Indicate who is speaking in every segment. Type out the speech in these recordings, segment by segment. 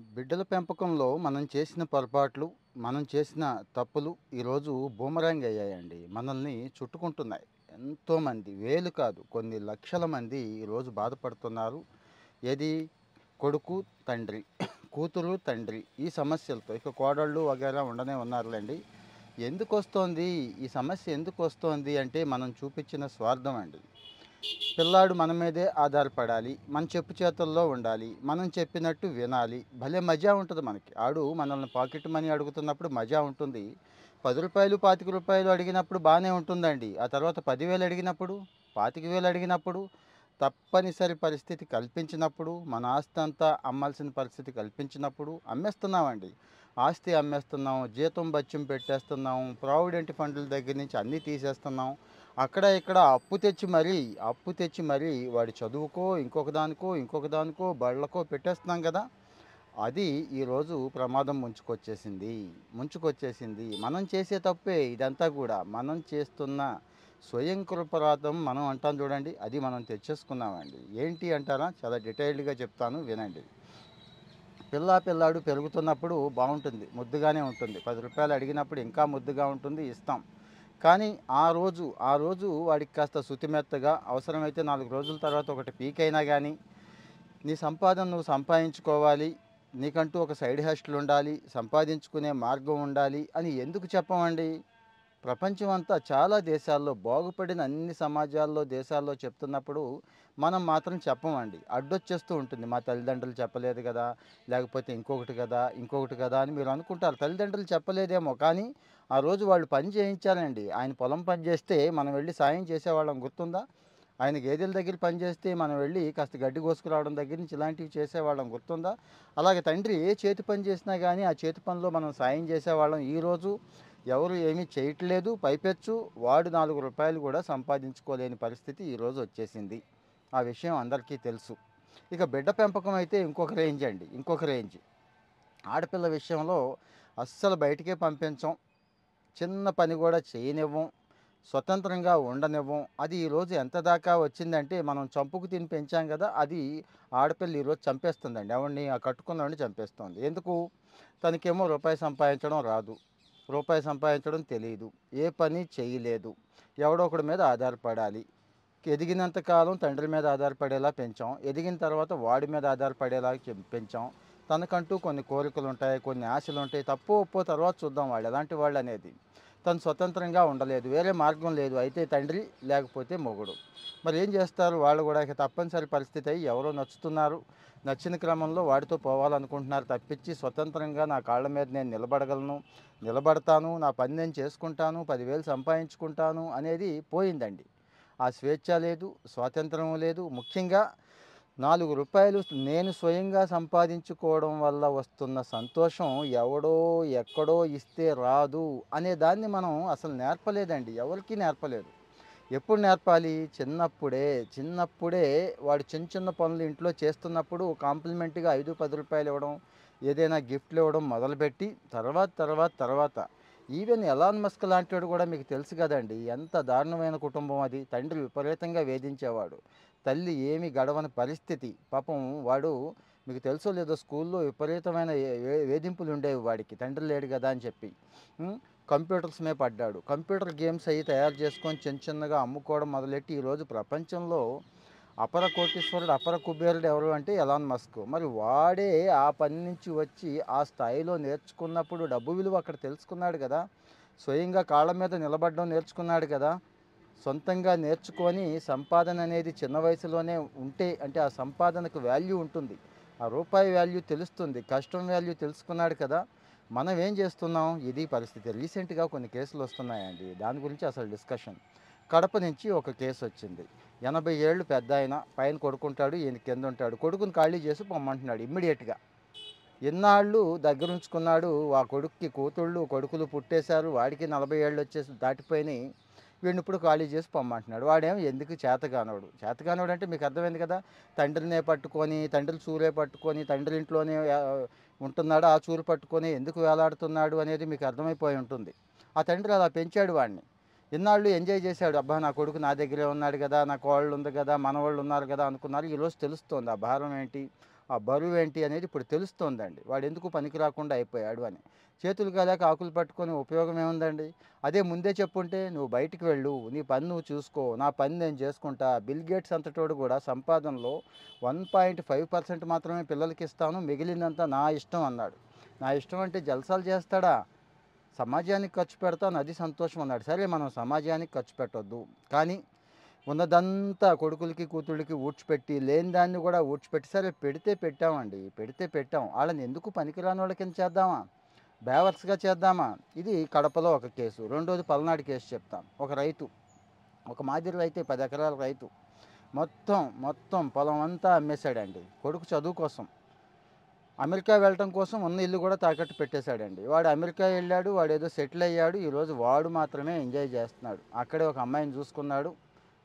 Speaker 1: బిడ్డల పెంపకంలో మనం చేసిన పొరపాట్లు, మనం చేసిన తప్పులు ఈరోజు బూమరాంగ్ అయ్యాయండి. మనల్ని చుట్టుకుంటున్నాయి. ఎంతోమంది వేలు కాదు కొన్ని లక్షల మంది ఈరోజు బాధపడుతున్నారు. ఏది కొడుకు, తండ్రి, కూతురు, తండ్రి ఈ సమస్యలతో. ఇక కోడళ్ళు వగైరా ఉండనే ఉన్నారులెండి. ఎందుకొస్తోంది? ఈ సమస్య ఎందుకొస్తోంది అంటే మనం చూపించిన స్వార్థం అండి. పిల్లాడు మన మీదే ఆధారపడాలి. మన చెప్పు చేతల్లో ఉండాలి. మనం చెప్పినట్టు వినాలి. భలే మజా ఉంటది మనకి. ఆడు మనల్ని పాకెట్ మనీ అడుగుతున్నప్పుడు మజా ఉంటుంది. రూ. 10, రూ. 25 అడిగినప్పుడు బానే ఉంటుందండి. ఆ తర్వాత 10,000 అడిగినప్పుడు, 25,000 అడిగినప్పుడు, తప్పనిసరి పరిస్థితి కల్పించినప్పుడు, మన ఆస్తి అంతా అమ్మాల్సిన పరిస్థితి కల్పించినప్పుడు అమ్మేస్తున్నామండి. ఆస్తి అమ్మేస్తున్నాం, జీతం బత్యం పెట్టేస్తున్నాం, ప్రావిడెంట్ ఫండ్ల దగ్గర నుంచి అన్నీ తీసేస్తున్నాం. అక్కడ ఇక్కడ అప్పు తెచ్చి మరీ వాడి చదువుకో, ఇంకొక దానికో బళ్ళకో పెట్టేస్తున్నాం కదా! అది ఈరోజు ప్రమాదం ముంచుకొచ్చేసింది. మనం చేసే తప్పే ఇదంతా కూడా. మనం చేస్తున్న స్వయం కృపరాధం మనం అంటాం చూడండి, అది మనం తెచ్చేసుకున్నామండి. ఏంటి అంటారా? చాలా డీటెయిల్డ్‌గా చెప్తాను వినండి. పిల్లాడు పెరుగుతున్నప్పుడు బావుంటుంది. ముద్దుగానే ఉంటుంది. రూ. 10 అడిగినప్పుడు ఇంకా ముద్దుగా ఉంటుంది, ఇస్తాం. కానీ ఆ రోజు వాడికి కాస్త శుతిమెత్తగా అవసరమైతే 4 రోజుల తర్వాత ఒకటి పీకైనా గానీ, నీ సంపాదన నువ్వు సంపాదించుకోవాలి. నీకంటూ ఒక సైడ్ హస్టల్ ఉండాలి. సంపాదించుకునే మార్గం ఉండాలి అని ఎందుకు చెప్పమండి? ప్రపంచం అంతా చాలా దేశాల్లో బాగుపడిన అన్ని సమాజాల్లో, దేశాల్లో చెప్తున్నప్పుడు మనం మాత్రం చెప్పమండి. అడ్డొచ్చేస్తూ ఉంటుంది. మా తల్లిదండ్రులు చెప్పలేదు కదా! లేకపోతే ఇంకొకటి కదా అని మీరు అనుకుంటారు. తల్లిదండ్రులు చెప్పలేదేమో కానీ, ఆ రోజు వాళ్ళు పని చేయించాలండి. ఆయన పొలం పని చేస్తే మనం వెళ్లి సాయం చేసేవాళ్ళం గుర్తుందా? ఆయన గేదెల దగ్గర పని చేస్తే మనం వెళ్ళి కాస్త గడ్డి కోసుకురావడం దగ్గర నుంచి ఇలాంటివి చేసేవాళ్ళం గుర్తుందా? అలాగే తండ్రి ఏ చేతి పని చేసినా గానీ, ఆ చేతి పనిలో మనం సాయం చేసేవాళ్ళం. ఈరోజు ఎవరు ఏమీ చేయట్లేదు. పైపెచ్చు వాడు రూ. 4 కూడా సంపాదించుకోలేని పరిస్థితి ఈరోజు వచ్చేసింది. ఆ విషయం అందరికీ తెలుసు. ఇక బిడ్డ పెంపకం అయితే ఇంకొక రేంజ్ అండి. ఇంకొక రేంజ్. ఆడపిల్ల విషయంలో అస్సలు బయటికే పంపించం. చిన్న పని కూడా చేయనివ్వం. స్వతంత్రంగా ఉండనివ్వం. అది ఈరోజు ఎంత దాకా వచ్చిందంటే మనం చంపుకు తిని పెంచాం కదా! అది ఆడపిల్ల ఈరోజు చంపేస్తుందండి. ఎవడిని? ఆ కట్టుకున్నోడిని చంపేస్తోంది. ఎందుకు? తనకేమో రూపాయి సంపాదించడం రాదు. రూపాయి సంపాదించడం తెలీదు. ఏ పని చేయలేదు. ఎవడో ఒకడి మీద ఆధారపడాలి. ఎదిగినంత కాలం తండ్రి మీద ఆధారపడేలా పెంచాం. ఎదిగిన తర్వాత వాడి మీద ఆధారపడేలా పెంచాం. తనకంటూ కొన్ని కోరికలుంటాయి, కొన్ని ఆశలుంటాయి. తప్పో ఒప్పో తర్వాత చూద్దాం వాళ్ళు ఎలాంటి వాళ్ళనేది. తను స్వతంత్రంగా ఉండలేదు. వేరే మార్గం లేదు. అయితే తండ్రి, లేకపోతే మొగుడు. మరి ఏం చేస్తారు? వాళ్ళు కూడా ఇక తప్పనిసరి పరిస్థితి అయ్యి ఎవరో నచ్చుతున్నారు. నచ్చిన క్రమంలో వాడితో పోవాలనుకుంటున్నారు తప్పించి, స్వతంత్రంగా నా కాళ్ళ మీద నేను నిలబడతాను, నా పని నేను చేసుకుంటాను, 10,000 సంపాదించుకుంటాను అనేది పోయిందండి. ఆ స్వేచ్ఛ లేదు, స్వాతంత్రం లేదు. ముఖ్యంగా రూ. 4 నేను స్వయంగా సంపాదించుకోవడం వల్ల వస్తున్న సంతోషం ఎవడో ఎక్కడో ఇస్తే రాదు అనే దాన్ని మనం అసలు నేర్పలేదండి. ఎవరికీ నేర్పలేదు. ఎప్పుడు నేర్పాలి? చిన్నప్పుడే వాడు చిన్న చిన్న పనులు ఇంట్లో చేస్తున్నప్పుడు కాంప్లిమెంట్‌గా రూ. 5, రూ. 10 ఇవ్వడం, ఏదైనా గిఫ్ట్‌లు ఇవ్వడం మొదలుపెట్టి తర్వాత ఈవెన్ ఎలాన్ మస్క్ లాంటోడు కూడా మీకు తెలుసు కదండీ! ఎంత దారుణమైన కుటుంబం అది. తండ్రి విపరీతంగా వేధించేవాడు. తల్లి ఏమి గడవని పరిస్థితి. పాపం వాడు మీకు తెలుసో లేదో స్కూల్లో విపరీతమైన వేధింపులు ఉండేవి వాడికి. తండ్రి లేడు కదా అని చెప్పి. హ్మ్. కంప్యూటర్స్ మీద పడ్డాడు. కంప్యూటర్ గేమ్స్ అవి తయారు చేసుకొని చిన్నగా అమ్ముకోవడం మొదలెట్టి ఈరోజు ప్రపంచంలో అపర కోటీశ్వరుడు, అపర కుబేరుడు ఎవరు అంటే ఎలాన్ మస్క్. మరి వాడే ఆ పని నుంచి వచ్చి ఆ స్థాయిలో నేర్చుకున్నప్పుడు డబ్బు విలువ అక్కడ తెలుసుకున్నాడు కదా! స్వయంగా కాళ్ళ మీద నిలబడడం నేర్చుకున్నాడు కదా! సొంతంగా నేర్చుకొని సంపాదన అనేది చిన్న వయసులోనే ఉంటే అంటే ఆ సంపాదనకు వాల్యూ ఉంటుంది. ఆ రూపాయి వాల్యూ తెలుస్తుంది. కష్టం వాల్యూ తెలుసుకున్నాడు కదా! మనం ఏం చేస్తున్నాం? ఇది పరిస్థితి. రీసెంట్‌గా కొన్ని కేసులు వస్తున్నాయండి. దాని గురించి అసలు డిస్కషన్. కడప నుంచి ఒక కేసు వచ్చింది. 80 ఏళ్ళు పెద్దాయన. పైన కొడుకుంటాడు. ఈయన కింద ఉంటాడు. కొడుకుని ఖాళీ చేసి పొమ్మంటున్నాడు ఇమ్మీడియేట్‌గా. ఇన్నాళ్ళు దగ్గరుంచుకున్నాడు. ఆ కొడుక్కి కూతుళ్ళు, కొడుకులు పుట్టేశారు. వాడికి 40 ఏళ్ళు వచ్చేసి దాటిపోయినాయి. వీడినిప్పుడు ఖాళీ చేసి పొమ్మంటున్నాడు. వాడేమో ఎందుకు చేతకానోడు. చేతకానోడు అంటే మీకు అర్థమైంది కదా! తండ్రినే పట్టుకొని, తండ్రి చూరే పట్టుకొని, తండ్రి ఇంట్లోనే ఉంటున్నాడు. ఆ చూరు పట్టుకొని ఎందుకు వేలాడుతున్నాడు అనేది మీకు అర్థమైపోయి ఉంటుంది. ఆ తండ్రి అలా పెంచాడు వాడిని. ఇన్నాళ్ళు ఎంజాయ్ చేశాడు. అబ్బా! నా కొడుకు నా దగ్గరే ఉన్నాడు కదా! నా కోడలు ఉంది కదా! మనవళ్ళు ఉన్నారు కదా! అనుకున్నారు. ఈరోజు తెలుస్తోంది ఆ భారం ఏంటి. ఆ బరువేంటి అనేది ఇప్పుడు తెలుస్తోందండి. వాడెందుకు పనికి రాకుండా అయిపోయాడు అని. చేతులు కాలాక ఆకులు పట్టుకొని ఉపయోగం ఏముందండి? అదే ముందే చెప్పుంటే, "నువ్వు బయటికి వెళ్ళు. నీ పని నువ్వు చూసుకో. నా పని నేను చేసుకుంటా." బిల్ గేట్స్ అంతటోడు కూడా సంపాదనలో 1.5% మాత్రమే పిల్లలకిస్తాను. మిగిలిందంతా నా ఇష్టం అన్నాడు. నా ఇష్టం అంటే జల్సాలు చేస్తాడా? సమాజానికి ఖర్చు పెడతాను అది సంతోషం అన్నాడు. సరే మనం సమాజానికి ఖర్చు పెట్టొద్దు. కానీ ఉన్నదంతా కొడుకులకి, కూతుళ్ళకి ఊడ్చిపెట్టి, లేని దాన్ని కూడా ఊడ్చిపెట్టి, సరే పెడితే పెట్టామండి. పెడితే పెట్టాం. వాళ్ళని ఎందుకు పనికిరాని వాళ్ళ కింద చేద్దామా? బేవర్స్‌గా చేద్దామా? ఇది కడపలో ఒక కేసు. రెండోది పల్నాడు కేసు చెప్తాను. ఒక రైతు, ఒక మాదిరి రైతే 10 ఎకరాల రైతు. మొత్తం పొలం అంతా అమ్మేశాడండి. కొడుకు చదువు కోసం. అమెరికా వెళ్ళటం కోసం ఉన్న ఇల్లు కూడా తాకట్టు పెట్టేశాడండి. వాడు అమెరికా వెళ్ళాడు. వాడేదో సెటిల్ అయ్యాడు. ఈరోజు వాడు మాత్రమే ఎంజాయ్ చేస్తున్నాడు. అక్కడే ఒక అమ్మాయిని చూసుకున్నాడు.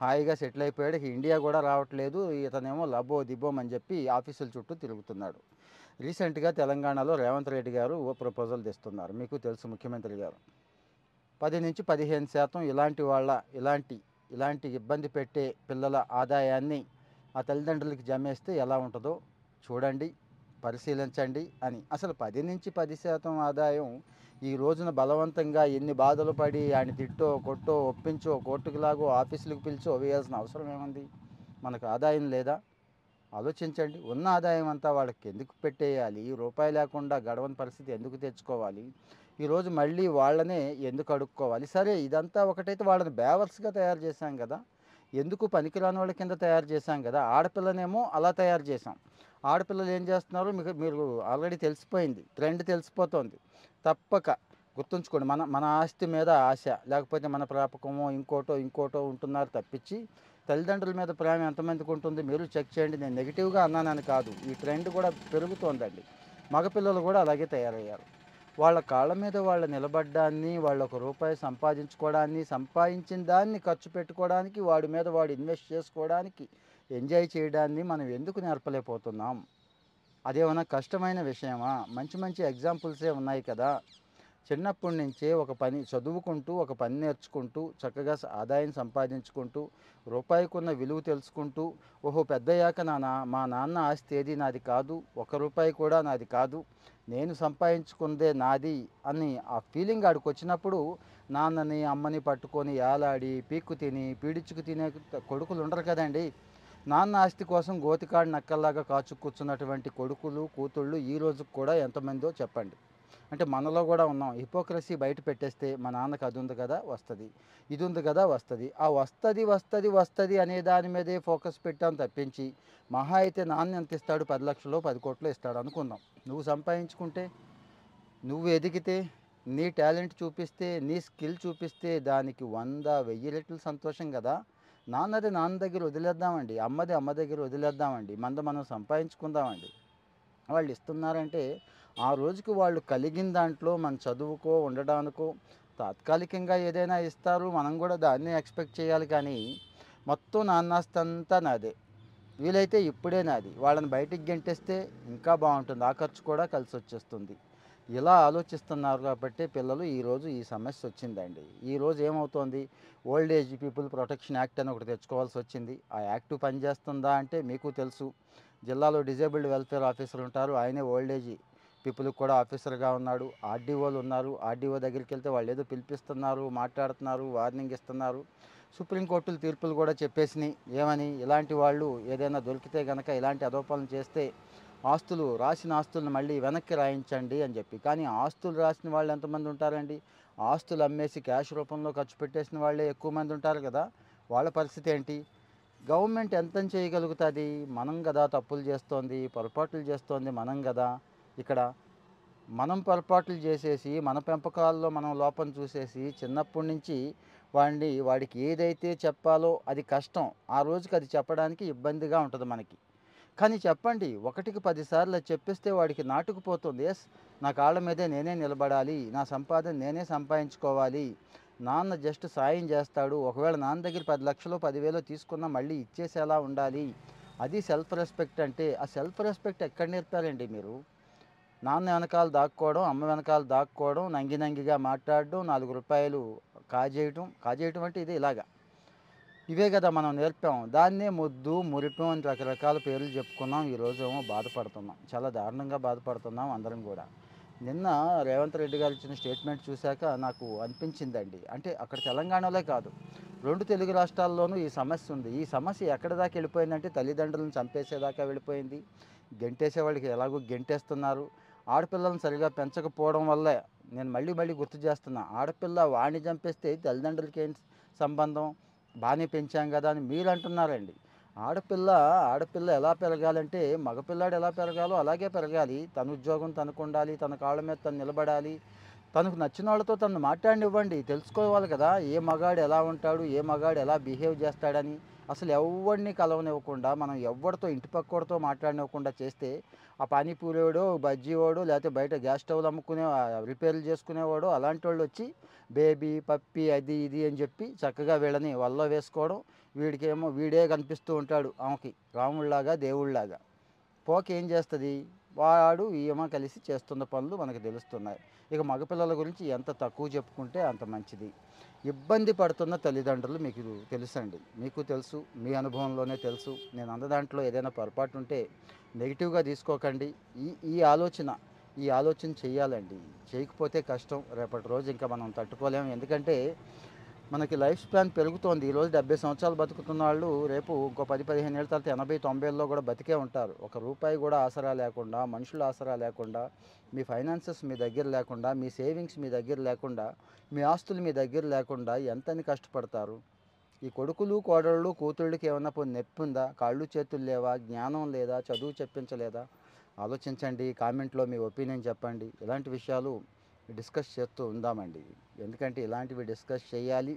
Speaker 1: హాయిగా సెటిల్ అయిపోయాడు. ఇక ఇండియా కూడా రావట్లేదు. ఇతనేమో లబో దిబోం అని చెప్పి ఆఫీసుల చుట్టూ తిరుగుతున్నాడు. రీసెంట్గా తెలంగాణలో రేవంత్ రెడ్డి గారు ఓ ప్రపోజల్ తెస్తున్నారు. మీకు తెలుసు ముఖ్యమంత్రి గారు. 10-15% ఇలాంటి వాళ్ళ ఇలాంటి ఇలాంటి ఇబ్బంది పెట్టే పిల్లల ఆదాయాన్ని ఆ తల్లిదండ్రులకి జమేస్తే ఎలా ఉంటుందో చూడండి, పరిశీలించండి అని. అసలు 10-10% ఆదాయం ఈ రోజున బలవంతంగా ఎన్ని బాధలు పడి ఆయన తిట్టో కొట్టో ఒప్పించో కోర్టుకు లాగో ఆఫీసులకు పిలిచో వేయాల్సిన అవసరం ఏముంది? మనకు ఆదాయం లేదా? ఆలోచించండి. ఉన్న ఆదాయం అంతా వాళ్ళకి ఎందుకు పెట్టేయాలి? రూపాయి లేకుండా గడవని పరిస్థితి ఎందుకు తెచ్చుకోవాలి? ఈరోజు మళ్ళీ వాళ్ళనే ఎందుకు అడుక్కోవాలి? సరే ఇదంతా ఒకటైతే వాళ్ళని బేవర్స్‌గా తయారు చేశాం కదా! ఎందుకు పనికిరాని వాళ్ళ కింద తయారు చేశాం కదా! ఆడపిల్లనేమో అలా తయారు చేశాం. ఆడపిల్లలు ఏం చేస్తున్నారో మీరు ఆల్రెడీ తెలిసిపోయింది. ట్రెండ్ తెలిసిపోతోంది. తప్పక గుర్తుంచుకోండి. మన మన ఆస్తి మీద ఆశ, లేకపోతే మన ప్రాపకమో ఇంకోటో ఉంటున్నారు తప్పించి, తల్లిదండ్రుల మీద ప్రేమ ఎంతమందికి ఉంటుంది? మీరు చెక్ చేయండి. నేను నెగిటివ్‌గా అన్నానని కాదు. ఈ ట్రెండ్ కూడా పెరుగుతోందండి. మగపిల్లలు కూడా అలాగే తయారయ్యారు. వాళ్ళ కాళ్ళ మీద వాళ్ళు నిలబడ్డాన్ని, వాళ్ళు ఒక రూపాయి సంపాదించుకోవడాన్ని, సంపాదించిన దాన్ని ఖర్చు పెట్టుకోవడానికి, వాడి మీద వాడు ఇన్వెస్ట్ చేసుకోవడానికి, ఎంజాయ్ చేయడాన్ని మనం ఎందుకు నేర్పలేకపోతున్నాం? అదేమన్నా కష్టమైన విషయమా? మంచి మంచి ఎగ్జాంపుల్సే ఉన్నాయి కదా! చిన్నప్పటి నుంచే ఒక పని చదువుకుంటూ, ఒక పని నేర్చుకుంటూ, చక్కగా ఆదాయం సంపాదించుకుంటూ, రూపాయికున్న విలువ తెలుసుకుంటూ, ఓహో! పెద్దయ్యాక మా నాన్న ఆస్తి ఏది నాది కాదు. ఒక్క రూపాయి కూడా నాది కాదు. నేను సంపాదించుకుందే నాది అని ఆ ఫీలింగ్ ఆడికొచ్చినప్పుడు, నాన్నని, అమ్మని పట్టుకొని ఏలాడి, పీక్కు తిని, పీడించుకు తినే కొడుకులు ఉండరు కదండీ! నాన్న ఆస్తి కోసం గోతికాడు నక్కల్లాగా కాచు కూర్చున్నటువంటి కొడుకులు, కూతుళ్ళు ఈ రోజుకి కూడా ఎంతమందో చెప్పండి. అంటే మనలో కూడా ఉన్నాం. హిపోక్రసీ బయట పెట్టేస్తే మా నాన్నకి అది ఉంది కదా వస్తది. ఇది ఉంది కదా వస్తది. ఆ వస్తది అనే దాని మీదే ఫోకస్ పెట్టాం తప్పించి, మహా అయితే నాన్న ఎంత ఇస్తాడు? 10,00,000 10,00,00,000 ఇస్తాడు అనుకుందాం. నువ్వు సంపాదించుకుంటే, నువ్వు ఎదిగితే, నీ టాలెంట్ చూపిస్తే, నీ స్కిల్ చూపిస్తే దానికి 100, 1000 రెట్లు సంతోషం కదా! నాన్నది నాన్న దగ్గర వదిలేద్దామండి. అమ్మది అమ్మ దగ్గర వదిలేద్దామండి. మనది మనం సంపాదించుకుందామండి. వాళ్ళు ఇస్తున్నారంటే ఆ రోజుకి వాళ్ళు కలిగిన దాంట్లో మన చదువుకో ఉండడానికో తాత్కాలికంగా ఏదైనా ఇస్తారు. మనం కూడా దాన్నే ఎక్స్పెక్ట్ చేయాలి. కానీ మొత్తం నాన్నాస్తంతా నాదే, వీలైతే ఇప్పుడే నాది, వాళ్ళని బయటికి గెంటేస్తే ఇంకా బాగుంటుంది, ఆ ఖర్చు కూడా కలిసి వచ్చేస్తుంది. ఇలా ఆలోచిస్తున్నారు కాబట్టి పిల్లలు ఈరోజు ఈ సమస్య వచ్చిందండి. ఈరోజు ఏమవుతోంది? Old age people protection act అని ఒకటి తెచ్చుకోవాల్సి వచ్చింది. ఆ యాక్ట్ పనిచేస్తుందా అంటే మీకు తెలుసు. జిల్లాలో డిజేబుల్డ్ వెల్ఫేర్ ఆఫీసర్ ఉంటారు. ఆయనే ఓల్డ్ ఏజ్ పీపుల్కి కూడా ఆఫీసర్గా ఉన్నాడు. ఆర్డీఓలు ఉన్నారు. ఆర్డీఓ దగ్గరికి వెళ్తే వాళ్ళు ఏదో పిలిపిస్తున్నారు, మాట్లాడుతున్నారు, వార్నింగ్ ఇస్తున్నారు. సుప్రీంకోర్టులు తీర్పులు కూడా చెప్పేసినాయి. ఏమని? ఇలాంటి వాళ్ళు ఏదైనా దొరికితే కనుక ఇలాంటి అదోపాలను చేస్తే రాసిన ఆస్తులను మళ్ళీ వెనక్కి రాయించండి అని చెప్పి. కానీ ఆస్తులు రాసిన వాళ్ళు ఎంతమంది ఉంటారండి? ఆస్తులు అమ్మేసి క్యాష్ రూపంలో ఖర్చు పెట్టేసిన వాళ్ళే ఎక్కువ మంది ఉంటారు కదా! వాళ్ళ పరిస్థితి ఏంటి? గవర్నమెంట్ ఎంతని చేయగలుగుతుంది? మనం కదా తప్పులు చేస్తోంది, పొరపాట్లు చేస్తోంది మనం కదా! ఇక్కడ మనం పొరపాట్లు చేసేసి, మన పెంపకాల్లో మనం లోపం చూసేసి, చిన్నప్పటి నుంచి వాడికి ఏదైతే చెప్పాలో అది కష్టం. ఆ రోజుకి అది చెప్పడానికి ఇబ్బందిగా ఉంటుంది మనకి. కానీ చెప్పండి, ఒకటికి 10 సార్లు అది చెప్పిస్తే వాడికి నాటుకుపోతుంది. యెస్, నా కాళ్ళ మీదే నేనే నిలబడాలి. నా సంపాదన నేనే సంపాదించుకోవాలి. నాన్న జస్ట్ సాయం చేస్తాడు. ఒకవేళ నాన్న దగ్గర 10,00,000 10,000 తీసుకున్నా మళ్ళీ ఇచ్చేసేలా ఉండాలి. అది సెల్ఫ్ రెస్పెక్ట్ అంటే. ఆ సెల్ఫ్ రెస్పెక్ట్ ఎక్కడ నేర్పారండి మీరు? నాన్న వెనకాల దాక్కోవడం, అమ్మ వెనకాల దాక్కోవడం, నంగిగా మాట్లాడడం, 4 రూపాయలు కాజేయటం. కాజేయటం అంటే ఇదే ఇలాగా. ఇవే కదా మనం నేర్పాం. దాన్నే ముద్దు, మురిపెం అని రకరకాల పేర్లు చెప్పుకున్నాం. ఈరోజేమో బాధపడుతున్నాం. చాలా దారుణంగా బాధపడుతున్నాం అందరం గూడా. నిన్న రేవంత్ రెడ్డి గారు ఇచ్చిన స్టేట్మెంట్ చూశాక నాకు అనిపించిందండి. అంటే అక్కడ తెలంగాణలో కాదు, 2 తెలుగు రాష్ట్రాల్లోనూ ఈ సమస్య ఉంది. ఈ సమస్య ఎక్కడి దాకా వెళ్ళిపోయిందంటే తల్లిదండ్రులను చంపేసేదాకా వెళ్ళిపోయింది. గెంటేసేవాళ్ళకి ఎలాగో గెంటేస్తున్నారు. ఆడపిల్లలను సరిగ్గా పెంచకపోవడం వల్లే, నేను మళ్ళీ మళ్ళీ గుర్తు చేస్తున్నా, ఆడపిల్ల వాడిని చంపేస్తే తల్లిదండ్రులకి ఏంటి సంబంధం? బాగానే పెంచాం కదా అని మీరు అంటున్నారండి. ఆడపిల్ల ఆడపిల్ల ఎలా పెరగాలంటే మగపిల్లాడు ఎలా పెరగాలో అలాగే పెరగాలి. తన ఉద్యోగం తనకు ఉండాలి, తన కాళ్ళ మీద తను నిలబడాలి. తనకు నచ్చిన వాళ్ళతో తను మాట్లాడనివ్వండి. తెలుసుకోవాలి కదా, ఏ మగాడు ఎలా ఉంటాడు, ఏ మగాడు ఎలా బిహేవ్ చేస్తాడని. అసలు ఎవడిని కలవనివ్వకుండా, మనం ఎవరితో ఇంటి పక్కోడితో మాట్లాడనివ్వకుండా చేస్తే, ఆ పానీపూరివాడో, బజ్జీవాడో, లేకపోతే బయట గ్యాస్ స్టవ్లు అమ్ముకునే రిపేర్లు చేసుకునేవాడో అలాంటి వాళ్ళు వచ్చి బేబీ పప్పి అది ఇది అని చెప్పి చక్కగా వీళ్ళని వల్ల వేసుకోవడం. వీడికేమో వీడే కనిపిస్తూ ఉంటాడు ఆమెకి, రాముడిలాగా దేవుడిలాగా. పోక ఏం చేస్తుంది, వాడు ఈమె కలిసి చేస్తున్న పనులు మనకు తెలుస్తున్నాయి. ఇక మగపిల్లల గురించి ఎంత తక్కువ చెప్పుకుంటే అంత మంచిది. ఇబ్బంది పడుతున్న తల్లిదండ్రులు మీకు తెలుసండి, మీకు తెలుసు, మీ అనుభవంలోనే తెలుసు. నేను అన్న దాంట్లో ఏదైనా పొరపాటు ఉంటే నెగిటివ్గా తీసుకోకండి. ఈ ఈ ఆలోచన ఈ ఆలోచన చెయ్యాలండి. చేయకపోతే కష్టం, రేపటి రోజు ఇంకా మనం తట్టుకోలేము. ఎందుకంటే మనకి లైఫ్ స్పాన్ పెరుగుతోంది. ఈరోజు 70 సంవత్సరాలు బతుకుతున్న వాళ్ళు రేపు ఇంకో 10-15 ఏళ్ళ తర్వాత 80-90లో కూడా బతికే ఉంటారు. ఒక రూపాయి కూడా ఆసరా లేకుండా, మనుషుల ఆసరా లేకుండా, మీ ఫైనాన్సెస్ మీ దగ్గర లేకుండా, మీ సేవింగ్స్ మీ దగ్గర లేకుండా, మీ ఆస్తులు మీ దగ్గర లేకుండా ఎంతని కష్టపడతారు? ఈ కొడుకులు కోడళ్ళు కూతుళ్ళకి ఏమన్నా పోనీ నొప్పి ఉందా? కాళ్ళు చేతులు లేవా? జ్ఞానం లేదా? చదువు చెప్పించలేదా? ఆలోచించండి. కామెంట్లో మీ ఒపీనియన్ చెప్పండి. ఇలాంటి విషయాలు డిస్కస్ చేస్తూ ఉందామండి. ఎందుకంటే ఇలాంటివి డిస్కస్ చేయాలి.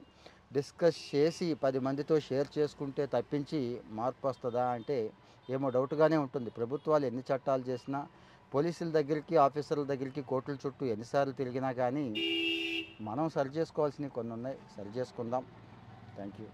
Speaker 1: డిస్కస్ చేసి 10 మందితో షేర్ చేసుకుంటే తప్పించి మార్పు వస్తుందా అంటే ఏమో డౌట్గానే ఉంటుంది. ప్రభుత్వాలు ఎన్ని చట్టాలు చేసినా, పోలీసుల దగ్గరికి, ఆఫీసర్ల దగ్గరికి, కోర్టుల చుట్టూ ఎన్నిసార్లు తిరిగినా కానీ మనం సరి చేసుకోవాల్సినవి కొన్ని ఉన్నాయి. సరి చేసుకుందాం. Thank you.